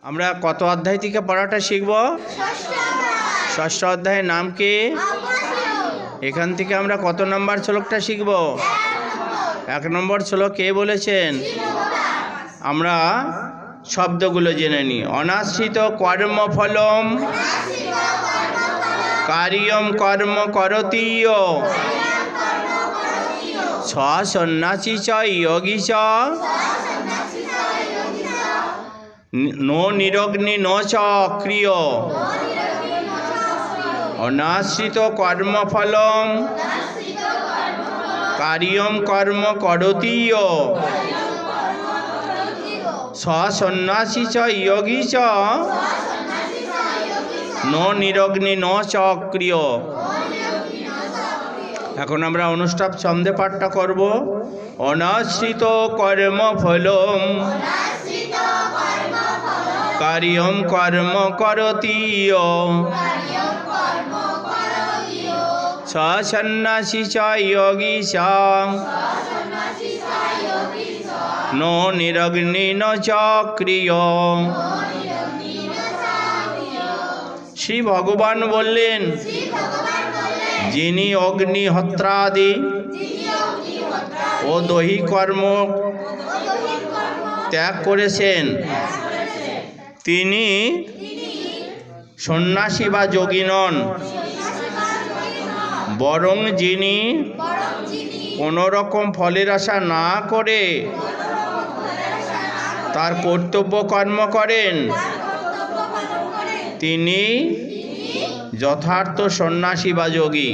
আমরা কত অধ্যায় থেকে পড়াটা শিখব? ষষ্ঠ অধ্যায়ের নাম কি? এখান থেকে আমরা কত নম্বর শ্লোকটা শিখব? 1 নম্বর শ্লোক কে বলেছেন? আমরা শব্দগুলো জেনে নিই। অনাশ্রিত কর্মফলম কার্যম কর্ম করতি সন্ন্যাসী চ যোগী চ নো নিরগ্নি ন চ ক্রিয়। অনাশ্রিত কর্মফলম কার্যম কর্ম করতি সন্ন্যাসী চ যোগী চ নো নিরগ্নি ন চ ক্রিয়। এখন আমরা অনুষ্টাপ ছন্দে পাঠটা করব। অনাশ্রিত কর্মফলম কার্যম কর্ম করতি সন্ন্যাসী চ যোগী চ নো নিরগ্নি ন চ ক্রিয়। শ্রী ভগবান বললেন, যিনি অগ্নিহোত্রাদি ও দৈহিক কর্ম ত্যাগ করেছেন তিনি সন্ন্যাসী বা যোগী নন, বরং যিনি কোনো রকম ফলের আশা না করে তার কর্তব্য কর্ম করেন তিনি যথার্থ সন্ন্যাসী বা যোগী।